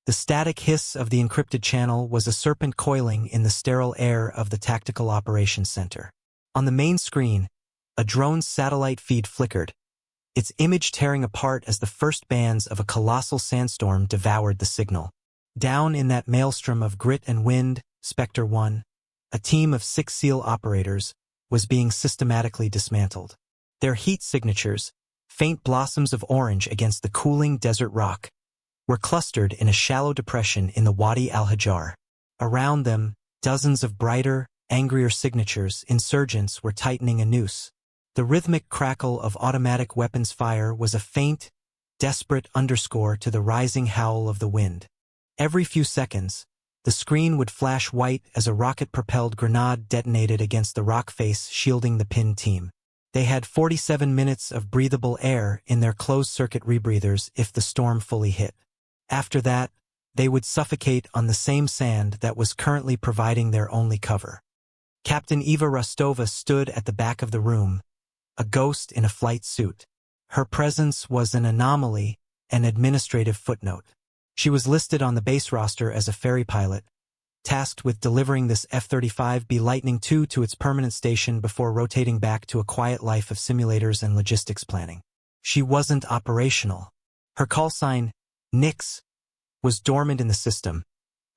The static hiss of the encrypted channel was a serpent coiling in the sterile air of the Tactical Operations Center. On the main screen, a drone's satellite feed flickered, its image tearing apart as the first bands of a colossal sandstorm devoured the signal. Down in that maelstrom of grit and wind, Spectre 1, a team of 6 SEAL operators, was being systematically dismantled. Their heat signatures, faint blossoms of orange against the cooling desert rock, were clustered in a shallow depression in the Wadi al-Hajar. Around them, dozens of brighter, angrier signatures, insurgents were tightening a noose. The rhythmic crackle of automatic weapons fire was a faint, desperate underscore to the rising howl of the wind. Every few seconds, the screen would flash white as a rocket-propelled grenade detonated against the rock face shielding the pinned team. They had 47 minutes of breathable air in their closed-circuit rebreathers if the storm fully hit. After that, they would suffocate on the same sand that was currently providing their only cover. Captain Eva Rostova stood at the back of the room, a ghost in a flight suit. Her presence was an anomaly, an administrative footnote. She was listed on the base roster as a ferry pilot, tasked with delivering this F-35B Lightning II to its permanent station before rotating back to a quiet life of simulators and logistics planning. She wasn't operational. Her call sign, Nix, was dormant in the system,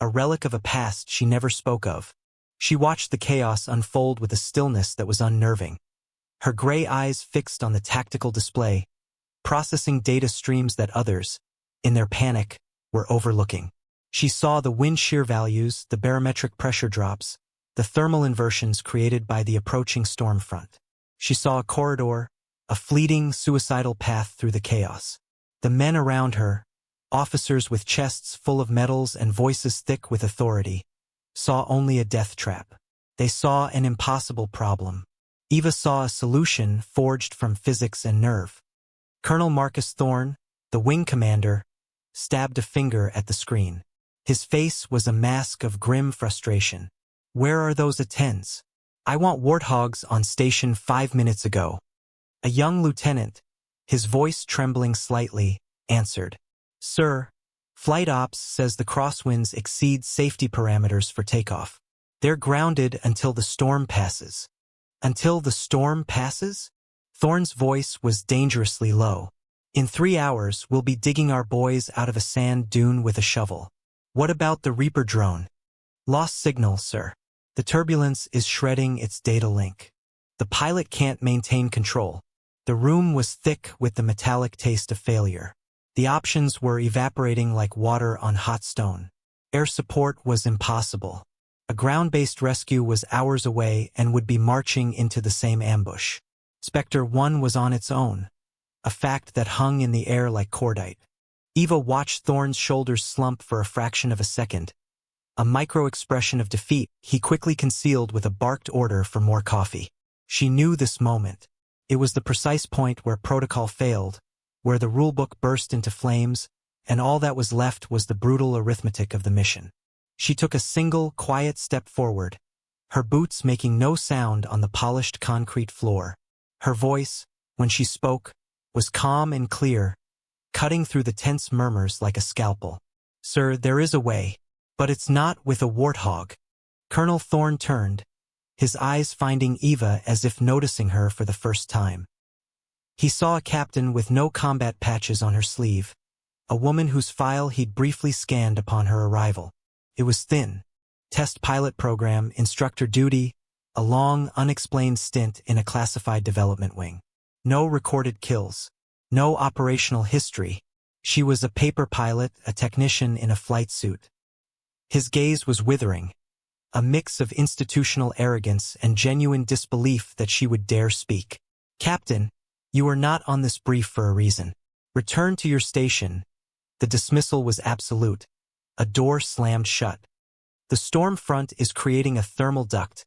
a relic of a past she never spoke of. She watched the chaos unfold with a stillness that was unnerving. Her gray eyes fixed on the tactical display, processing data streams that others, in their panic, were overlooking. She saw the wind shear values, the barometric pressure drops, the thermal inversions created by the approaching storm front. She saw a corridor, a fleeting, suicidal path through the chaos. The men around her, officers with chests full of medals and voices thick with authority, saw only a death trap. They saw an impossible problem. Eva saw a solution forged from physics and nerve. Colonel Marcus Thorne, the wing commander, stabbed a finger at the screen. His face was a mask of grim frustration. "Where are those attends? I want warthogs on station 5 minutes ago." A young lieutenant, his voice trembling slightly, answered. "Sir, Flight Ops says the crosswinds exceed safety parameters for takeoff. They're grounded until the storm passes." "Until the storm passes?" Thorne's voice was dangerously low. "In 3 hours, we'll be digging our boys out of a sand dune with a shovel." "What about the Reaper drone?" "Lost signal, sir. The turbulence is shredding its data link. The pilot can't maintain control." The room was thick with the metallic taste of failure. The options were evaporating like water on hot stone. Air support was impossible. A ground-based rescue was hours away and would be marching into the same ambush. Spectre 1 was on its own, a fact that hung in the air like cordite. Eva watched Thorne's shoulders slump for a fraction of a second, a micro-expression of defeat he quickly concealed with a barked order for more coffee. She knew this moment. It was the precise point where protocol failed, where the rulebook burst into flames, and all that was left was the brutal arithmetic of the mission. She took a single, quiet step forward, her boots making no sound on the polished concrete floor. Her voice, when she spoke, was calm and clear, cutting through the tense murmurs like a scalpel. "Sir, there is a way, but it's not with a warthog." Colonel Thorne turned, his eyes finding Eva as if noticing her for the first time. He saw a captain with no combat patches on her sleeve, a woman whose file he'd briefly scanned upon her arrival. It was thin. Test pilot program, instructor duty, a long, unexplained stint in a classified development wing. No recorded kills. No operational history. She was a paper pilot, a technician in a flight suit. His gaze was withering, a mix of institutional arrogance and genuine disbelief that she would dare speak. "Captain, you are not on this brief for a reason. Return to your station." The dismissal was absolute. A door slammed shut. "The storm front is creating a thermal duct,"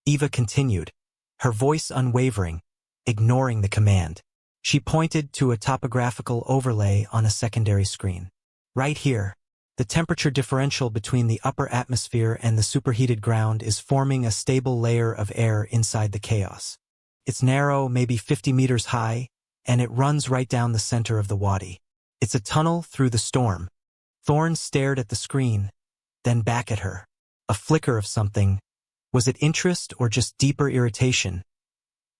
Eva continued, her voice unwavering, ignoring the command. She pointed to a topographical overlay on a secondary screen. "Right here. The temperature differential between the upper atmosphere and the superheated ground is forming a stable layer of air inside the chaos. It's narrow, maybe 50 meters high, and it runs right down the center of the wadi. It's a tunnel through the storm." Thorne stared at the screen, then back at her. A flicker of something, was it interest or just deeper irritation,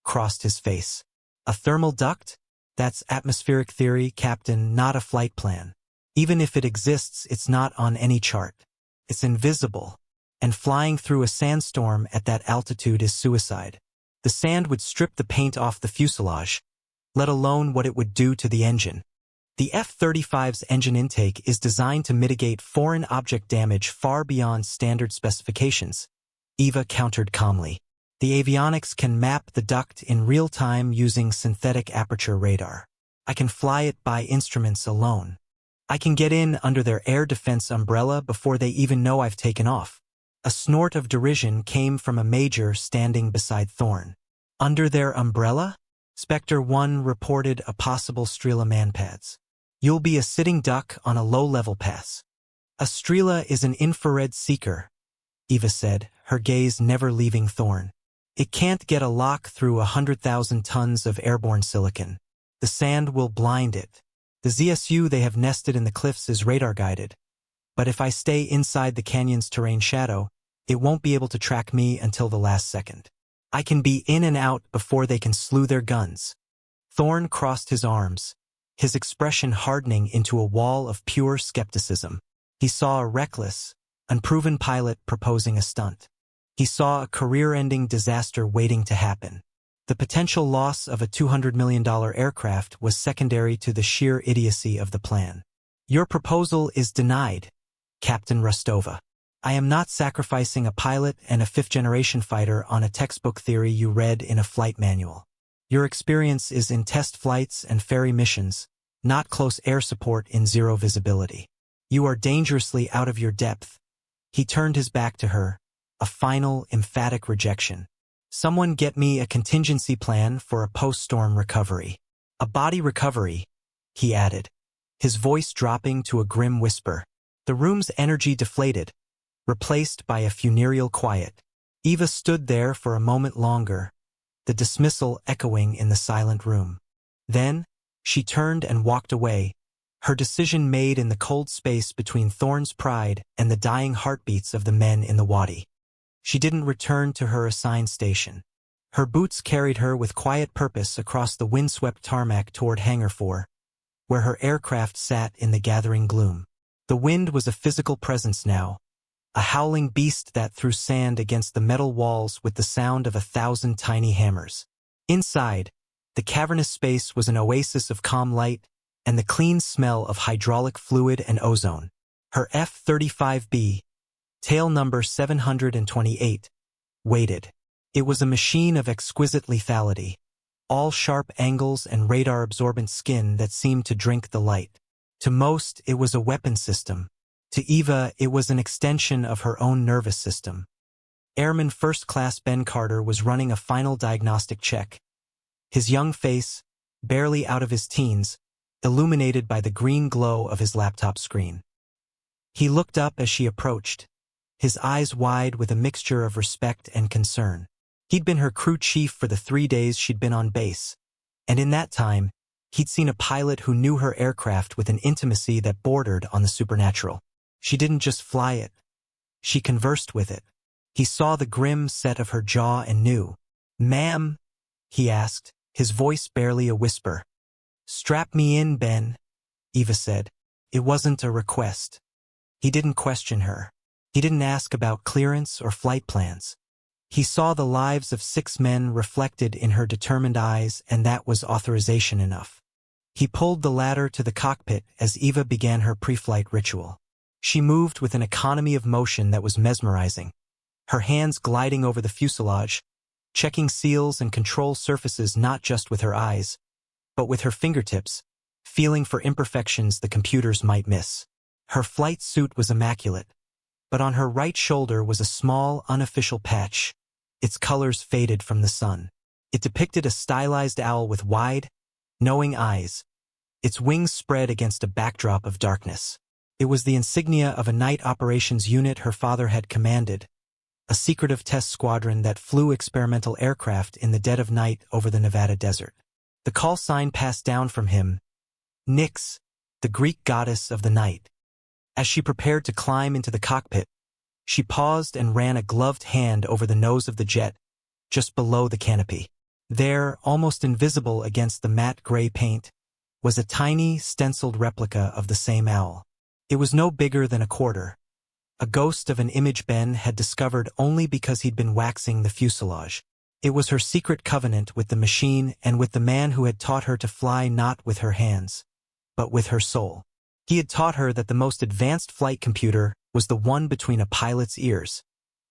crossed his face. A thermal duct? That's atmospheric theory, Captain, not a flight plan. Even if it exists, it's not on any chart. It's invisible, and flying through a sandstorm at that altitude is suicide. The sand would strip the paint off the fuselage, let alone what it would do to the engine. The F-35's engine intake is designed to mitigate foreign object damage far beyond standard specifications, Eva countered calmly. The avionics can map the duct in real time using synthetic aperture radar. I can fly it by instruments alone. I can get in under their air defense umbrella before they even know I've taken off. A snort of derision came from a major standing beside Thorne. Under their umbrella? Spectre 1 reported a possible Strela manpads. You'll be a sitting duck on a low-level pass. A Strela is an infrared seeker, Eva said, her gaze never leaving Thorne. It can't get a lock through 100,000 tons of airborne silicon. The sand will blind it. The ZSU they have nested in the cliffs is radar-guided. But if I stay inside the canyon's terrain shadow, it won't be able to track me until the last second. I can be in and out before they can slew their guns. Thorne crossed his arms, his expression hardening into a wall of pure skepticism. He saw a reckless, unproven pilot proposing a stunt. He saw a career-ending disaster waiting to happen. The potential loss of a $200 million aircraft was secondary to the sheer idiocy of the plan. Your proposal is denied, Captain Rostova. I am not sacrificing a pilot and a fifth-generation fighter on a textbook theory you read in a flight manual. Your experience is in test flights and ferry missions, not close air support in zero visibility. You are dangerously out of your depth. He turned his back to her, a final, emphatic rejection. Someone get me a contingency plan for a post-storm recovery. A body recovery, he added, his voice dropping to a grim whisper. The room's energy deflated, replaced by a funereal quiet. Eva stood there for a moment longer, the dismissal echoing in the silent room. Then, she turned and walked away, her decision made in the cold space between Thorne's pride and the dying heartbeats of the men in the wadi. She didn't return to her assigned station. Her boots carried her with quiet purpose across the windswept tarmac toward Hangar 4, where her aircraft sat in the gathering gloom. The wind was a physical presence now, a howling beast that threw sand against the metal walls with the sound of 1,000 tiny hammers. Inside, the cavernous space was an oasis of calm light and the clean smell of hydraulic fluid and ozone. Her F-35B, tail number 728, waited. It was a machine of exquisite lethality, all sharp angles and radar-absorbent skin that seemed to drink the light. To most, it was a weapon system. To Eva, it was an extension of her own nervous system. Airman First Class Ben Carter was running a final diagnostic check. His young face, barely out of his teens, illuminated by the green glow of his laptop screen. He looked up as she approached, his eyes wide with a mixture of respect and concern. He'd been her crew chief for the 3 days she'd been on base, and in that time, he'd seen a pilot who knew her aircraft with an intimacy that bordered on the supernatural. She didn't just fly it. She conversed with it. He saw the grim set of her jaw and knew. "Ma'am?" he asked, his voice barely a whisper. "Strap me in, Ben," Eva said. It wasn't a request. He didn't question her. He didn't ask about clearance or flight plans. He saw the lives of 6 men reflected in her determined eyes, and that was authorization enough. He pulled the ladder to the cockpit as Eva began her pre-flight ritual. She moved with an economy of motion that was mesmerizing, her hands gliding over the fuselage, checking seals and control surfaces not just with her eyes, but with her fingertips, feeling for imperfections the computers might miss. Her flight suit was immaculate, but on her right shoulder was a small, unofficial patch, its colors faded from the sun. It depicted a stylized owl with wide, knowing eyes, its wings spread against a backdrop of darkness. It was the insignia of a night operations unit her father had commanded, a secretive test squadron that flew experimental aircraft in the dead of night over the Nevada desert. The call sign passed down from him, Nyx, the Greek goddess of the night. As she prepared to climb into the cockpit, she paused and ran a gloved hand over the nose of the jet, just below the canopy. There, almost invisible against the matte gray paint, was a tiny, stenciled replica of the same owl. It was no bigger than a quarter, a ghost of an image Ben had discovered only because he'd been waxing the fuselage. It was her secret covenant with the machine and with the man who had taught her to fly not with her hands, but with her soul. He had taught her that the most advanced flight computer was the one between a pilot's ears,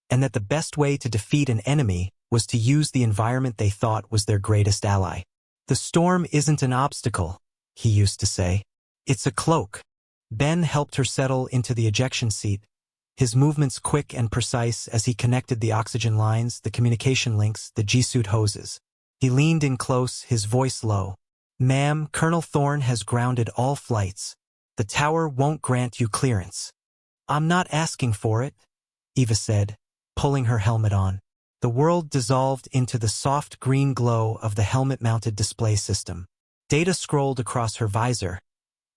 and that the best way to defeat an enemy was to use the environment they thought was their greatest ally. "The storm isn't an obstacle," he used to say. "It's a cloak." Ben helped her settle into the ejection seat, his movements quick and precise as he connected the oxygen lines, the communication links, the G-suit hoses. He leaned in close, his voice low. "Ma'am, Colonel Thorne has grounded all flights. The tower won't grant you clearance." "I'm not asking for it," Eva said, pulling her helmet on. The world dissolved into the soft green glow of the helmet-mounted display system. Data scrolled across her visor.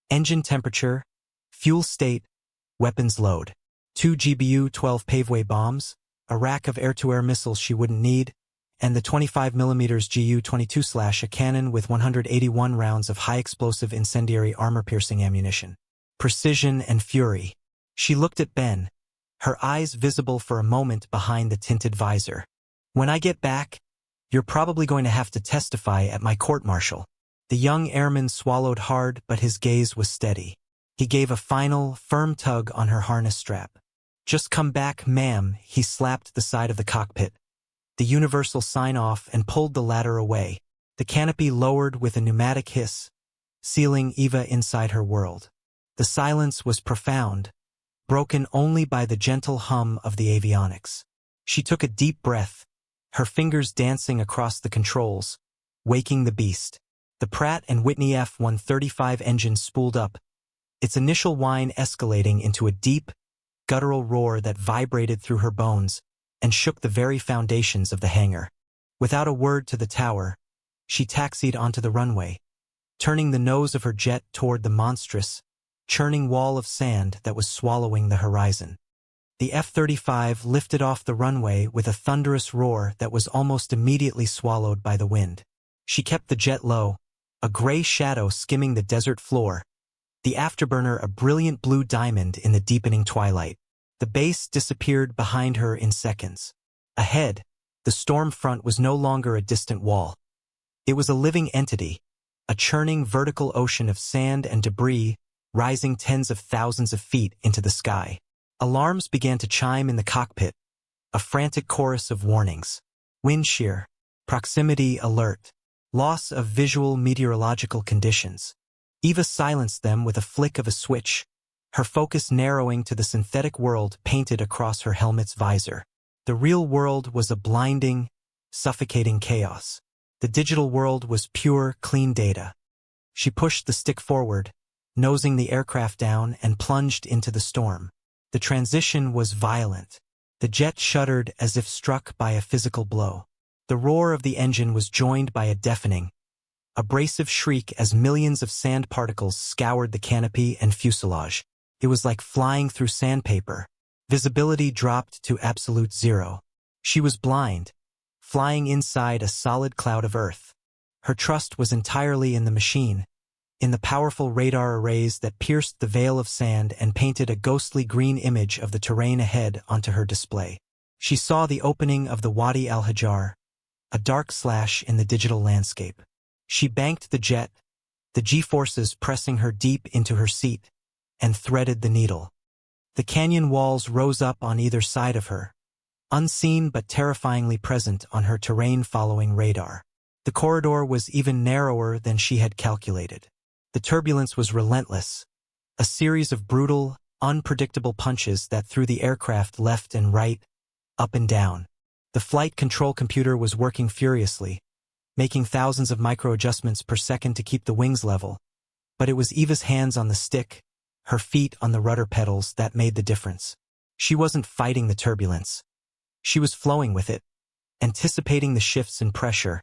Engine temperature, fuel state, weapons load. 2 GBU-12 paveway bombs, a rack of air-to-air missiles she wouldn't need, and the 25mm Gu-22 a cannon with 181 rounds of high-explosive incendiary armor-piercing ammunition. Precision and fury. She looked at Ben, her eyes visible for a moment behind the tinted visor. "When I get back, you're probably going to have to testify at my court-martial." The young airman swallowed hard, but his gaze was steady. He gave a final, firm tug on her harness strap. "Just come back, ma'am." He slapped the side of the cockpit, the universal sign-off, and pulled the ladder away. The canopy lowered with a pneumatic hiss, sealing Eva inside her world. The silence was profound, broken only by the gentle hum of the avionics. She took a deep breath, her fingers dancing across the controls, waking the beast. The Pratt & Whitney F-135 engine spooled up, its initial whine escalating into a deep, guttural roar that vibrated through her bones and shook the very foundations of the hangar. Without a word to the tower, she taxied onto the runway, turning the nose of her jet toward the monstrous, churning wall of sand that was swallowing the horizon. The F-35 lifted off the runway with a thunderous roar that was almost immediately swallowed by the wind. She kept the jet low, a gray shadow skimming the desert floor, the afterburner a brilliant blue diamond in the deepening twilight. The base disappeared behind her in seconds. Ahead, the storm front was no longer a distant wall. It was a living entity, a churning vertical ocean of sand and debris rising tens of thousands of feet into the sky. Alarms began to chime in the cockpit, a frantic chorus of warnings. Wind shear, proximity alert, loss of visual meteorological conditions. Eva silenced them with a flick of a switch, her focus narrowing to the synthetic world painted across her helmet's visor. The real world was a blinding, suffocating chaos. The digital world was pure, clean data. She pushed the stick forward, nosing the aircraft down, and plunged into the storm. The transition was violent. The jet shuddered as if struck by a physical blow. The roar of the engine was joined by a deafening, abrasive shriek as millions of sand particles scoured the canopy and fuselage. It was like flying through sandpaper. Visibility dropped to absolute zero. She was blind, flying inside a solid cloud of earth. Her trust was entirely in the machine, in the powerful radar arrays that pierced the veil of sand and painted a ghostly green image of the terrain ahead onto her display. She saw the opening of the Wadi al-Hajar, a dark slash in the digital landscape. She banked the jet, the G-forces pressing her deep into her seat, and threaded the needle. The canyon walls rose up on either side of her, unseen but terrifyingly present on her terrain-following radar. The corridor was even narrower than she had calculated. The turbulence was relentless, a series of brutal, unpredictable punches that threw the aircraft left and right, up and down. The flight control computer was working furiously, making thousands of micro-adjustments per second to keep the wings level. But it was Eva's hands on the stick, her feet on the rudder pedals that made the difference. She wasn't fighting the turbulence. She was flowing with it, anticipating the shifts in pressure,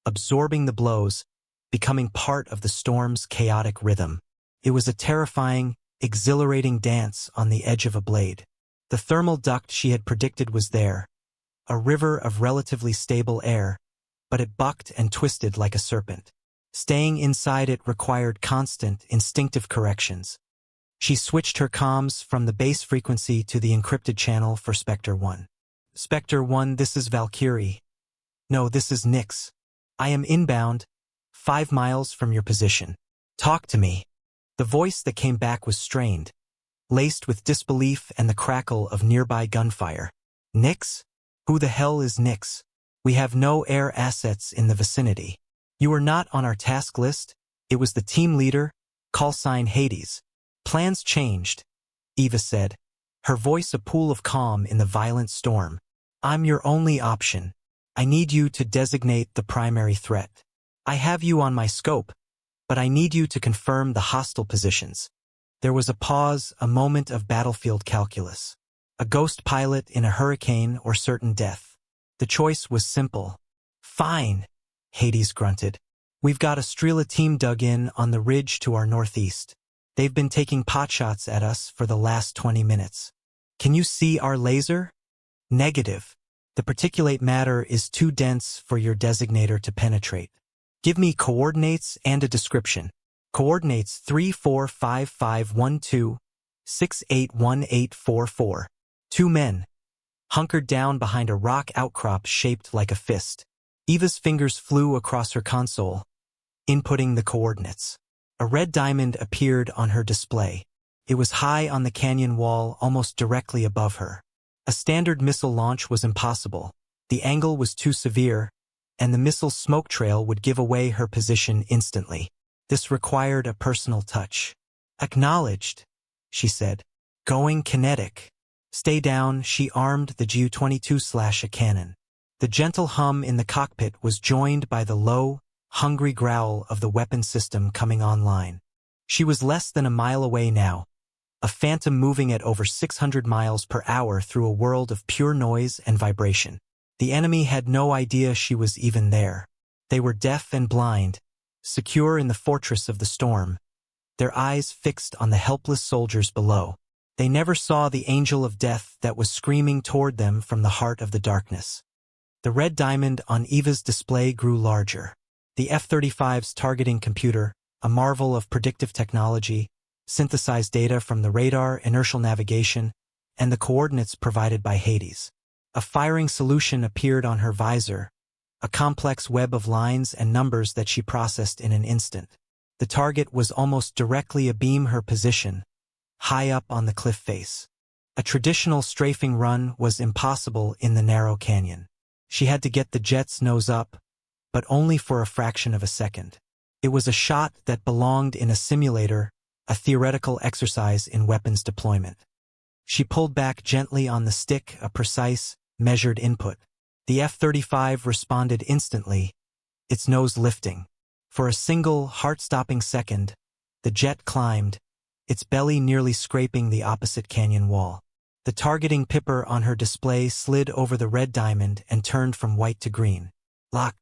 absorbing the blows, becoming part of the storm's chaotic rhythm. It was a terrifying, exhilarating dance on the edge of a blade. The thermal duct she had predicted was there, a river of relatively stable air, but it bucked and twisted like a serpent. Staying inside it required constant, instinctive corrections. She switched her comms from the base frequency to the encrypted channel for Spectre 1. Spectre 1, this is Valkyrie. No, this is Nyx. I am inbound, 5 miles from your position. Talk to me. The voice that came back was strained, laced with disbelief and the crackle of nearby gunfire. Nyx? Who the hell is Nyx? We have no air assets in the vicinity. You are not on our task list? It was the team leader, call sign Hades. Plans changed, Eva said, her voice a pool of calm in the violent storm. I'm your only option. I need you to designate the primary threat. I have you on my scope, but I need you to confirm the hostile positions. There was a pause, a moment of battlefield calculus. A ghost pilot in a hurricane or certain death. The choice was simple. Fine, Hades grunted. We've got a Strela team dug in on the ridge to our northeast. They've been taking potshots at us for the last 20 minutes. Can you see our laser? Negative. The particulate matter is too dense for your designator to penetrate. Give me coordinates and a description. Coordinates 345512681844. 2 men, hunkered down behind a rock outcrop shaped like a fist. Eva's fingers flew across her console, inputting the coordinates. A red diamond appeared on her display. It was high on the canyon wall, almost directly above her. A standard missile launch was impossible. The angle was too severe, and the missile's smoke trail would give away her position instantly. This required a personal touch. Acknowledged, she said. Going kinetic. Stay down, she armed the Ju-22 a cannon. The gentle hum in the cockpit was joined by the low, hungry growl of the weapon system coming online. She was less than a mile away now, a phantom moving at over 600 miles per hour through a world of pure noise and vibration. The enemy had no idea she was even there. They were deaf and blind, secure in the fortress of the storm, their eyes fixed on the helpless soldiers below. They never saw the angel of death that was screaming toward them from the heart of the darkness. The red diamond on Eva's display grew larger. The F-35's targeting computer, a marvel of predictive technology, synthesized data from the radar, inertial navigation, and the coordinates provided by Hades. A firing solution appeared on her visor, a complex web of lines and numbers that she processed in an instant. The target was almost directly abeam her position, high up on the cliff face. A traditional strafing run was impossible in the narrow canyon. She had to get the jet's nose up, but only for a fraction of a second. It was a shot that belonged in a simulator, a theoretical exercise in weapons deployment. She pulled back gently on the stick, a precise, measured input. The F-35 responded instantly, its nose lifting. For a single, heart-stopping second, the jet climbed, its belly nearly scraping the opposite canyon wall. The targeting pipper on her display slid over the red diamond and turned from white to green. Lock.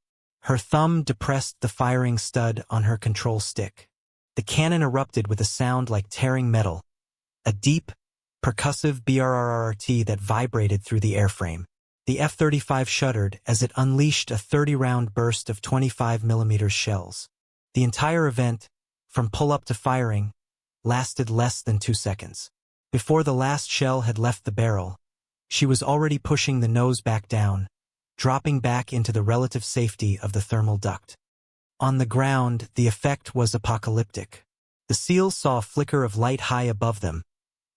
Her thumb depressed the firing stud on her control stick. The cannon erupted with a sound like tearing metal, a deep, percussive brrrt that vibrated through the airframe. The F-35 shuddered as it unleashed a 30-round burst of 25mm shells. The entire event, from pull-up to firing, lasted less than 2 seconds. Before the last shell had left the barrel, she was already pushing the nose back down, dropping back into the relative safety of the thermal duct. On the ground, the effect was apocalyptic. The SEALs saw a flicker of light high above them,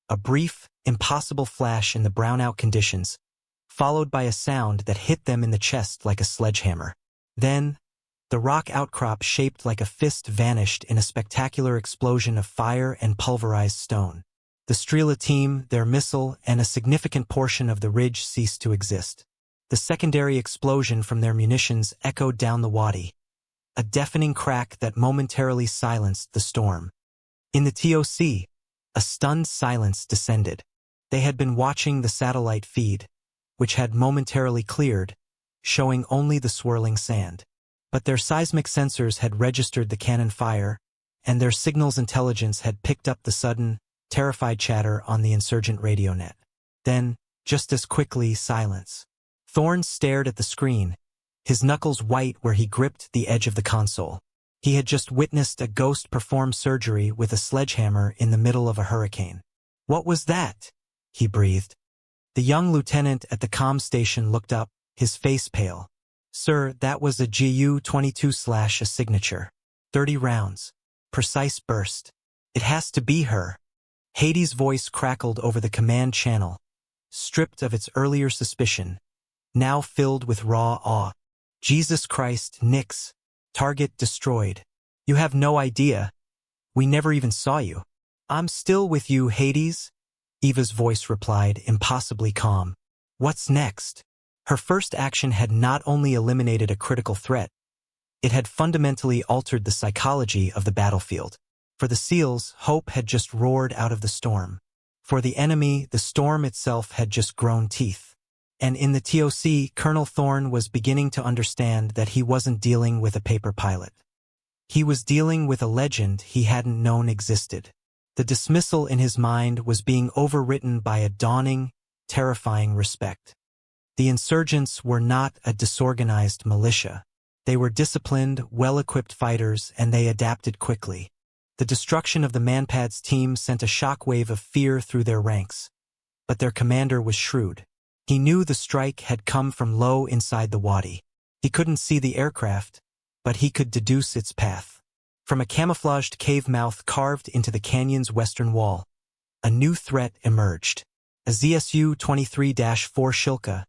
a brief, impossible flash in the brownout conditions, followed by a sound that hit them in the chest like a sledgehammer. Then, the rock outcrop shaped like a fist vanished in a spectacular explosion of fire and pulverized stone. The Strela team, their missile, and a significant portion of the ridge ceased to exist. The secondary explosion from their munitions echoed down the wadi, a deafening crack that momentarily silenced the storm. In the TOC, a stunned silence descended. They had been watching the satellite feed, which had momentarily cleared, showing only the swirling sand. But their seismic sensors had registered the cannon fire, and their signals intelligence had picked up the sudden, terrified chatter on the insurgent radio net. Then, just as quickly, silence. Thorne stared at the screen, his knuckles white where he gripped the edge of the console. He had just witnessed a ghost perform surgery with a sledgehammer in the middle of a hurricane. "What was that?" he breathed. The young lieutenant at the comm station looked up, his face pale. "Sir, that was a Ju-22/a signature. 30 rounds. Precise burst. It has to be her." Hades' voice crackled over the command channel, stripped of its earlier suspicion, now filled with raw awe. "Jesus Christ, Nix. Target destroyed. You have no idea. We never even saw you." "I'm still with you, Hades," Eva's voice replied, impossibly calm. "What's next?" Her first action had not only eliminated a critical threat, it had fundamentally altered the psychology of the battlefield. For the SEALs, hope had just roared out of the storm. For the enemy, the storm itself had just grown teeth. And in the TOC, Colonel Thorne was beginning to understand that he wasn't dealing with a paper pilot. He was dealing with a legend he hadn't known existed. The dismissal in his mind was being overwritten by a dawning, terrifying respect. The insurgents were not a disorganized militia. They were disciplined, well-equipped fighters, and they adapted quickly. The destruction of the Manpad's team sent a shockwave of fear through their ranks. But their commander was shrewd. He knew the strike had come from low inside the wadi. He couldn't see the aircraft, but he could deduce its path. From a camouflaged cave mouth carved into the canyon's western wall, a new threat emerged. A ZSU-23-4 Shilka,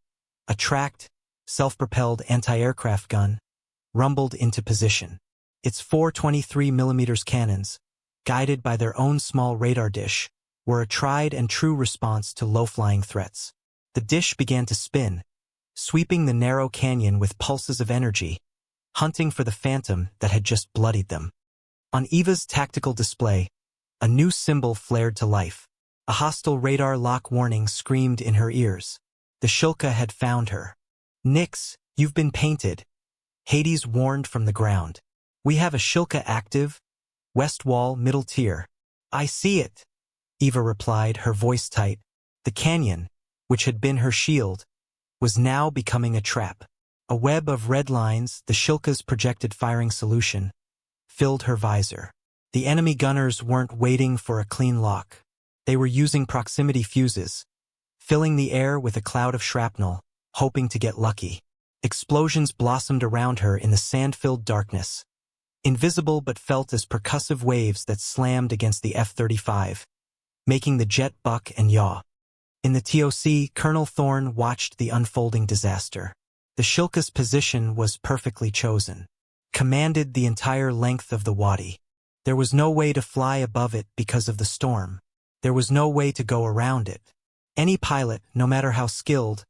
a tracked, self-propelled anti-aircraft gun, rumbled into position. Its 423mm cannons, guided by their own small radar dish, were a tried and true response to low-flying threats. The dish began to spin, sweeping the narrow canyon with pulses of energy, hunting for the phantom that had just bloodied them. On Eva's tactical display, a new symbol flared to life. A hostile radar lock warning screamed in her ears. The Shilka had found her. "Nix, you've been painted," Hades warned from the ground. "We have a Shilka active, west wall, middle tier." "I see it," Eva replied, her voice tight. The canyon, which had been her shield, was now becoming a trap. A web of red lines, the Shilka's projected firing solution, filled her visor. The enemy gunners weren't waiting for a clean lock. They were using proximity fuses, filling the air with a cloud of shrapnel, hoping to get lucky. Explosions blossomed around her in the sand-filled darkness, invisible but felt as percussive waves that slammed against the F-35, making the jet buck and yaw. In the TOC, Colonel Thorne watched the unfolding disaster. The Shilka's position was perfectly chosen, commanded the entire length of the wadi. There was no way to fly above it because of the storm. There was no way to go around it. Any pilot, no matter how skilled,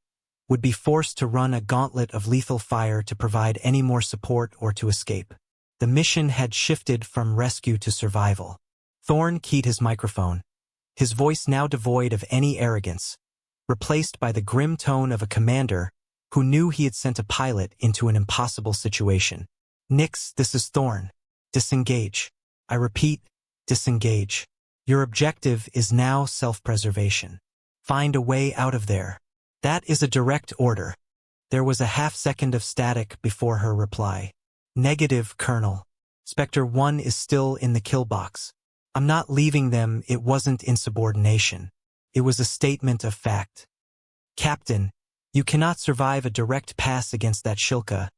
would be forced to run a gauntlet of lethal fire to provide any more support or to escape. The mission had shifted from rescue to survival. Thorne keyed his microphone, his voice now devoid of any arrogance, replaced by the grim tone of a commander who knew he had sent a pilot into an impossible situation. "Nix, this is Thorne. Disengage. I repeat, disengage. Your objective is now self-preservation. Find a way out of there." "That is a direct order." There was a half-second of static before her reply. "Negative, Colonel. Spectre 1 is still in the kill box. I'm not leaving them." It wasn't insubordination. It was a statement of fact. "Captain, you cannot survive a direct pass against that Shilka,"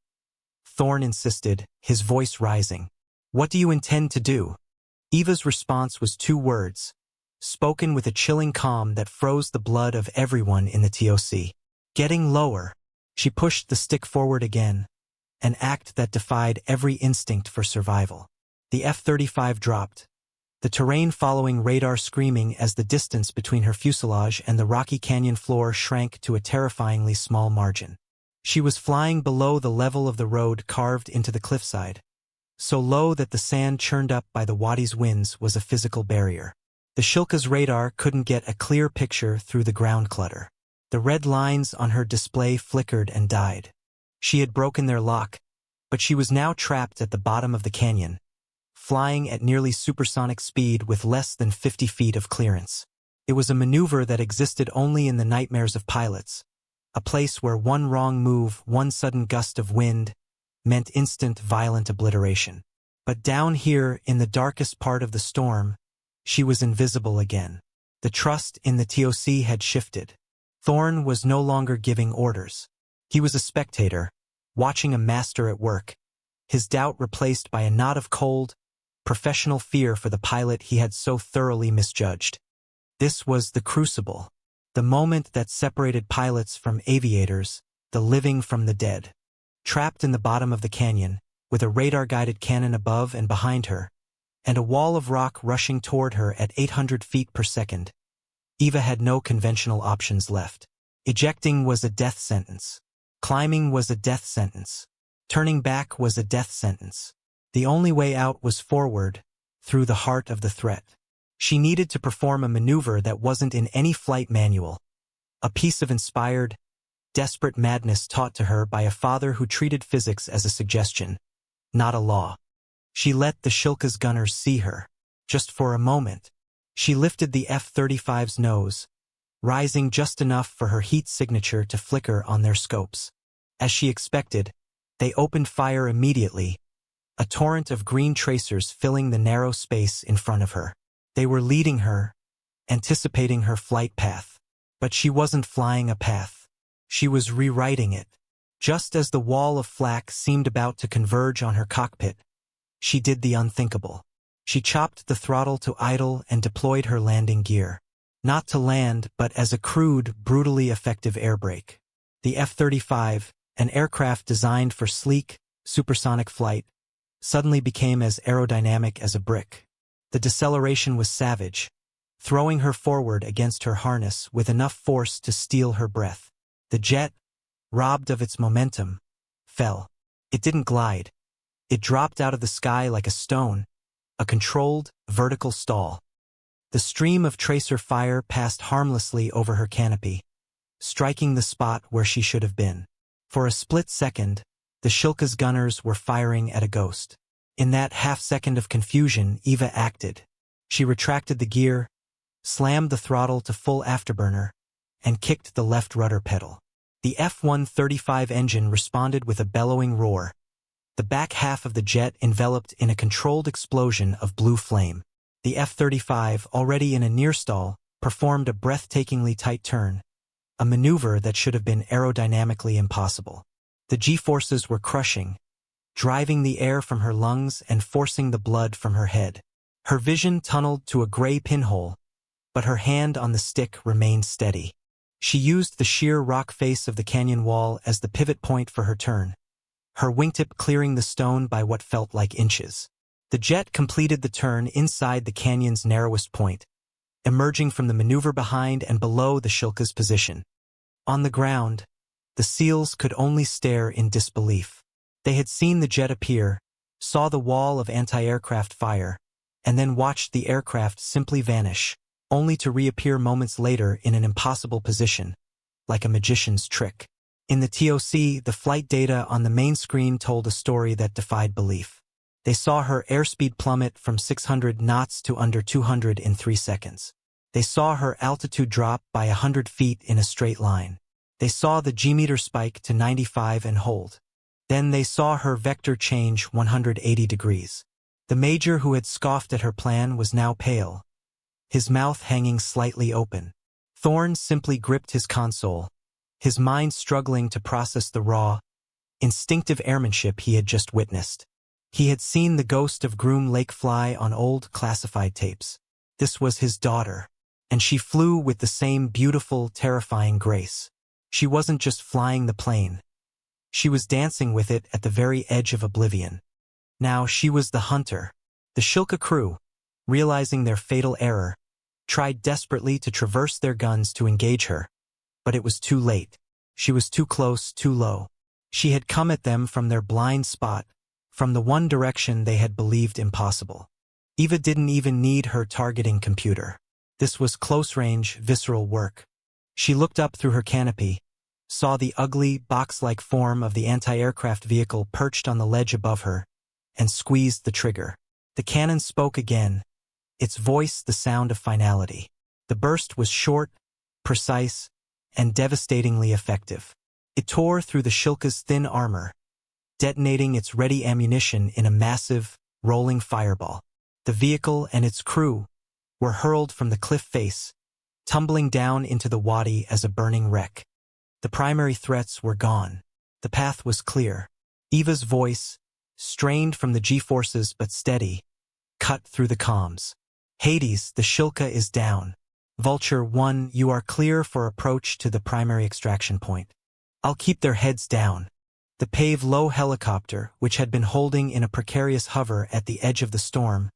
Thorne insisted, his voice rising. "What do you intend to do?" Eva's response was 2 words, spoken with a chilling calm that froze the blood of everyone in the TOC. "Getting lower." She pushed the stick forward again, an act that defied every instinct for survival. The F-35 dropped, the terrain following radar screaming as the distance between her fuselage and the rocky canyon floor shrank to a terrifyingly small margin. She was flying below the level of the road carved into the cliffside, so low that the sand churned up by the wadi's winds was a physical barrier. The Shilka's radar couldn't get a clear picture through the ground clutter. The red lines on her display flickered and died. She had broken their lock, but she was now trapped at the bottom of the canyon, flying at nearly supersonic speed with less than 50 feet of clearance. It was a maneuver that existed only in the nightmares of pilots, a place where one wrong move, one sudden gust of wind, meant instant, violent obliteration. But down here, in the darkest part of the storm, she was invisible again. The trust in the TOC had shifted. Thorne was no longer giving orders. He was a spectator, watching a master at work, his doubt replaced by a knot of cold, professional fear for the pilot he had so thoroughly misjudged. This was the crucible, the moment that separated pilots from aviators, the living from the dead. Trapped in the bottom of the canyon, with a radar-guided cannon above and behind her, and a wall of rock rushing toward her at 800 feet per second, Eva had no conventional options left. Ejecting was a death sentence. Climbing was a death sentence. Turning back was a death sentence. The only way out was forward, through the heart of the threat. She needed to perform a maneuver that wasn't in any flight manual, a piece of inspired, desperate madness taught to her by a father who treated physics as a suggestion, not a law. She let the Shilka's gunners see her. Just for a moment, she lifted the F-35's nose, rising just enough for her heat signature to flicker on their scopes. As she expected, they opened fire immediately, a torrent of green tracers filling the narrow space in front of her. They were leading her, anticipating her flight path. But she wasn't flying a path. She was rewriting it. Just as the wall of flak seemed about to converge on her cockpit, she did the unthinkable. She chopped the throttle to idle and deployed her landing gear. Not to land, but as a crude, brutally effective air brake. The F-35, an aircraft designed for sleek, supersonic flight, suddenly became as aerodynamic as a brick. The deceleration was savage, throwing her forward against her harness with enough force to steal her breath. The jet, robbed of its momentum, fell. It didn't glide. It dropped out of the sky like a stone, a controlled, vertical stall. The stream of tracer fire passed harmlessly over her canopy, striking the spot where she should have been. For a split second, the Shilka's gunners were firing at a ghost. In that half-second of confusion, Eva acted. She retracted the gear, slammed the throttle to full afterburner, and kicked the left rudder pedal. The F-135 engine responded with a bellowing roar, the back half of the jet enveloped in a controlled explosion of blue flame. The F-35, already in a near stall, performed a breathtakingly tight turn, a maneuver that should have been aerodynamically impossible. The G-forces were crushing, driving the air from her lungs and forcing the blood from her head. Her vision tunneled to a gray pinhole, but her hand on the stick remained steady. She used the sheer rock face of the canyon wall as the pivot point for her turn, her wingtip clearing the stone by what felt like inches. The jet completed the turn inside the canyon's narrowest point, emerging from the maneuver behind and below the Shilka's position. On the ground, the SEALs could only stare in disbelief. They had seen the jet appear, saw the wall of anti-aircraft fire, and then watched the aircraft simply vanish, only to reappear moments later in an impossible position, like a magician's trick. In the TOC, the flight data on the main screen told a story that defied belief. They saw her airspeed plummet from 600 knots to under 200 in 3 seconds. They saw her altitude drop by 100 feet in a straight line. They saw the G-meter spike to 95 and hold. Then they saw her vector change 180 degrees. The major who had scoffed at her plan was now pale, his mouth hanging slightly open. Thorne simply gripped his console, his mind struggling to process the raw, instinctive airmanship he had just witnessed. He had seen the ghost of Groom Lake fly on old classified tapes. This was his daughter, and she flew with the same beautiful, terrifying grace. She wasn't just flying the plane. She was dancing with it at the very edge of oblivion. Now she was the hunter. The Shilka crew, realizing their fatal error, tried desperately to traverse their guns to engage her, but it was too late. She was too close, too low. She had come at them from their blind spot, from the one direction they had believed impossible. Eva didn't even need her targeting computer. This was close-range, visceral work. She looked up through her canopy, saw the ugly, box-like form of the anti-aircraft vehicle perched on the ledge above her, and squeezed the trigger. The cannon spoke again, its voice the sound of finality. The burst was short, precise, and devastatingly effective. It tore through the Shilka's thin armor, detonating its ready ammunition in a massive, rolling fireball. The vehicle and its crew were hurled from the cliff face, tumbling down into the wadi as a burning wreck. The primary threats were gone. The path was clear. Eva's voice, strained from the G-forces but steady, cut through the comms. Hades, the Shilka is down. Vulture 1, you are clear for approach to the primary extraction point. I'll keep their heads down. The Pave-Low helicopter, which had been holding in a precarious hover at the edge of the storm,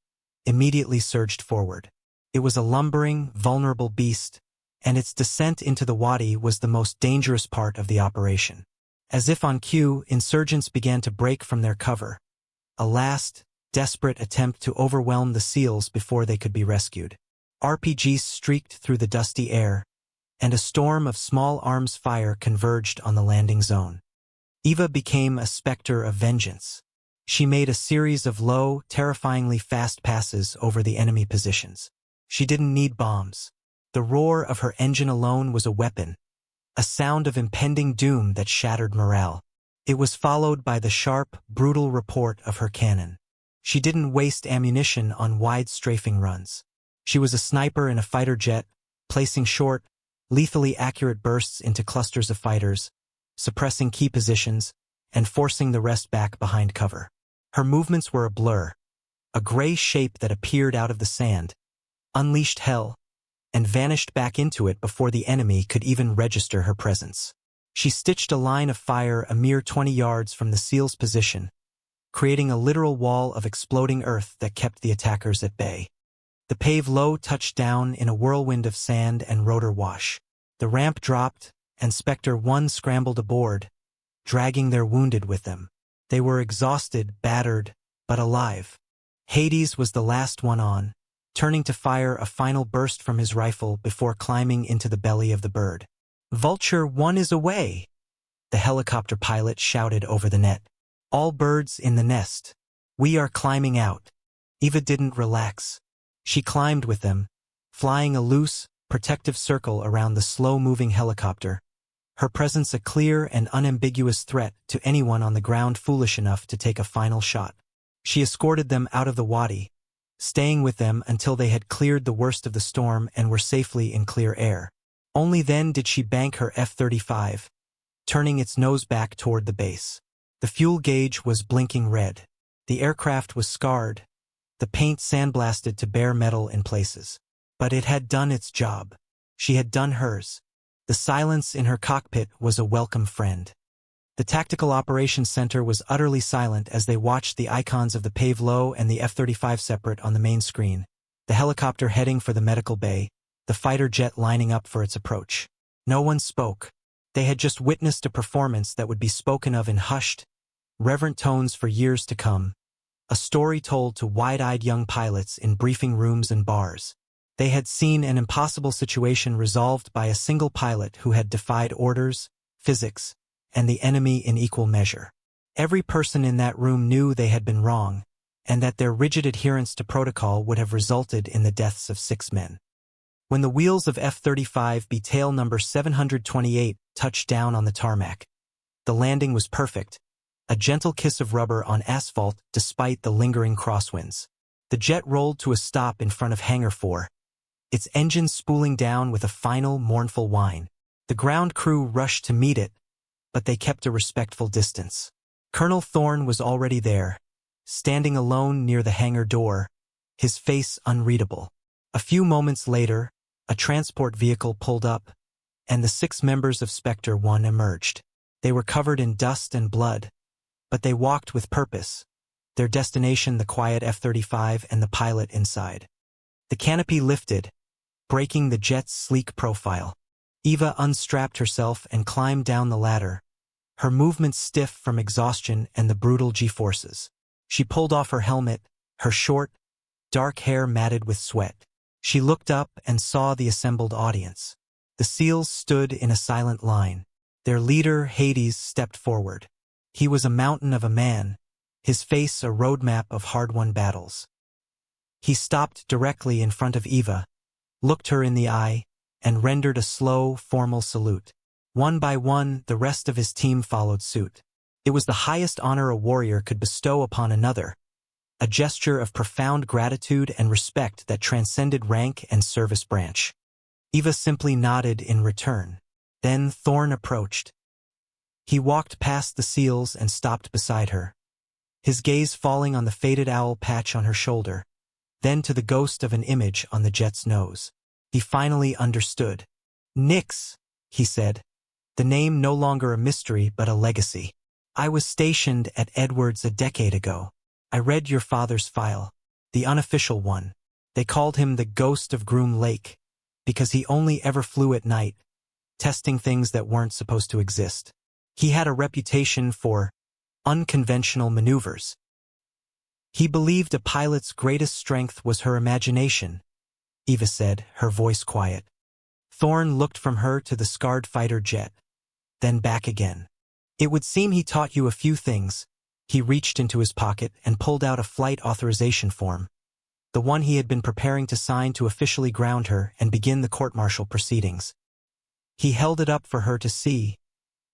immediately surged forward. It was a lumbering, vulnerable beast, and its descent into the wadi was the most dangerous part of the operation. As if on cue, insurgents began to break from their cover, a last, desperate attempt to overwhelm the SEALs before they could be rescued. RPGs streaked through the dusty air, and a storm of small arms fire converged on the landing zone. Eva became a specter of vengeance. She made a series of low, terrifyingly fast passes over the enemy positions. She didn't need bombs. The roar of her engine alone was a weapon, a sound of impending doom that shattered morale. It was followed by the sharp, brutal report of her cannon. She didn't waste ammunition on wide strafing runs. She was a sniper in a fighter jet, placing short, lethally accurate bursts into clusters of fighters, suppressing key positions, and forcing the rest back behind cover. Her movements were a blur, a gray shape that appeared out of the sand, unleashed hell, and vanished back into it before the enemy could even register her presence. She stitched a line of fire a mere 20 yards from the SEAL's position, creating a literal wall of exploding earth that kept the attackers at bay. The Pave-Low touched down in a whirlwind of sand and rotor wash. The ramp dropped, and Spectre 1 scrambled aboard, dragging their wounded with them. They were exhausted, battered, but alive. Hades was the last one on, turning to fire a final burst from his rifle before climbing into the belly of the bird. Vulture 1 is away, the helicopter pilot shouted over the net. All birds in the nest. We are climbing out. Eva didn't relax. She climbed with them, flying a loose, protective circle around the slow-moving helicopter, her presence a clear and unambiguous threat to anyone on the ground foolish enough to take a final shot. She escorted them out of the wadi, staying with them until they had cleared the worst of the storm and were safely in clear air. Only then did she bank her F-35, turning its nose back toward the base. The fuel gauge was blinking red. The aircraft was scarred, the paint sandblasted to bare metal in places. But it had done its job. She had done hers. The silence in her cockpit was a welcome friend. The Tactical Operations Center was utterly silent as they watched the icons of the Pave-Low and the F-35 separate on the main screen, the helicopter heading for the medical bay, the fighter jet lining up for its approach. No one spoke. They had just witnessed a performance that would be spoken of in hushed, reverent tones for years to come, a story told to wide-eyed young pilots in briefing rooms and bars. They had seen an impossible situation resolved by a single pilot who had defied orders, physics, and the enemy in equal measure. Every person in that room knew they had been wrong, and that their rigid adherence to protocol would have resulted in the deaths of 6 men. When the wheels of F-35B tail number 728 touched down on the tarmac, the landing was perfect, a gentle kiss of rubber on asphalt despite the lingering crosswinds. The jet rolled to a stop in front of Hangar 4, its engine spooling down with a final, mournful whine. The ground crew rushed to meet it, but they kept a respectful distance. Colonel Thorne was already there, standing alone near the hangar door, his face unreadable. A few moments later, a transport vehicle pulled up, and the 6 members of Spectre 1 emerged. They were covered in dust and blood, but they walked with purpose, their destination the quiet F-35 and the pilot inside. The canopy lifted, breaking the jet's sleek profile. Eva unstrapped herself and climbed down the ladder, her movements stiff from exhaustion and the brutal G-forces. She pulled off her helmet, her short, dark hair matted with sweat. She looked up and saw the assembled audience. The SEALs stood in a silent line. Their leader, Hades, stepped forward. He was a mountain of a man, his face a roadmap of hard-won battles. He stopped directly in front of Eva, looked her in the eye, and rendered a slow, formal salute. One by one, the rest of his team followed suit. It was the highest honor a warrior could bestow upon another, a gesture of profound gratitude and respect that transcended rank and service branch. Eva simply nodded in return. Then Thorn approached. He walked past the seals and stopped beside her, his gaze falling on the faded owl patch on her shoulder, then to the ghost of an image on the jet's nose. He finally understood. Nix, he said. The name no longer a mystery but a legacy. I was stationed at Edwards a decade ago. I read your father's file, the unofficial one. They called him the Ghost of Groom Lake, because he only ever flew at night, testing things that weren't supposed to exist. He had a reputation for unconventional maneuvers. He believed a pilot's greatest strength was her imagination, Eva said, her voice quiet. Thorn looked from her to the scarred fighter jet, then back again. It would seem he taught you a few things. He reached into his pocket and pulled out a flight authorization form, the one he had been preparing to sign to officially ground her and begin the court-martial proceedings. He held it up for her to see,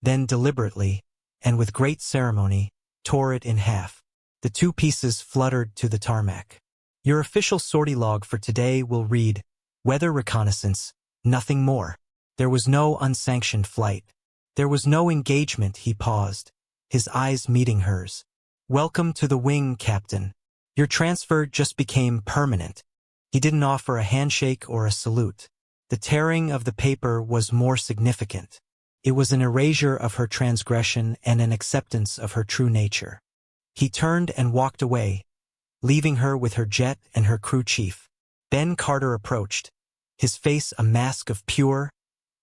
then deliberately, and with great ceremony, tore it in half. The two pieces fluttered to the tarmac. Your official sortie log for today will read, weather reconnaissance, nothing more. There was no unsanctioned flight. There was no engagement. He paused, his eyes meeting hers. Welcome to the wing, Captain. Your transfer just became permanent. He didn't offer a handshake or a salute. The tearing of the paper was more significant. It was an erasure of her transgression and an acceptance of her true nature. He turned and walked away, leaving her with her jet and her crew chief. Ben Carter approached, his face a mask of pure,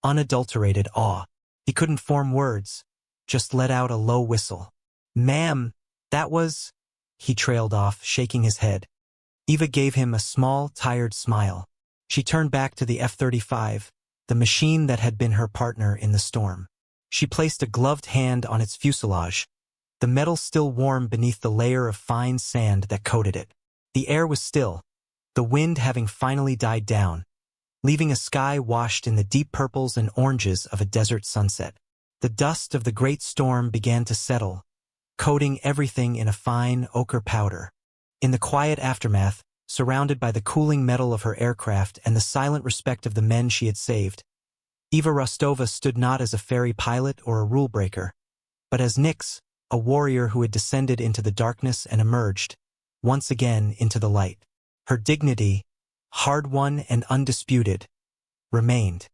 unadulterated awe. He couldn't form words, just let out a low whistle. Ma'am, that was... He trailed off, shaking his head. Eva gave him a small, tired smile. She turned back to the F-35, the machine that had been her partner in the storm. She placed a gloved hand on its fuselage, the metal still warm beneath the layer of fine sand that coated it. The air was still, the wind having finally died down, leaving a sky washed in the deep purples and oranges of a desert sunset. The dust of the great storm began to settle, coating everything in a fine ochre powder. In the quiet aftermath, surrounded by the cooling metal of her aircraft and the silent respect of the men she had saved, Eva Rostova stood not as a ferry pilot or a rule breaker, but as Nix, a warrior who had descended into the darkness and emerged, once again, into the light. Her dignity, hard-won and undisputed, remained.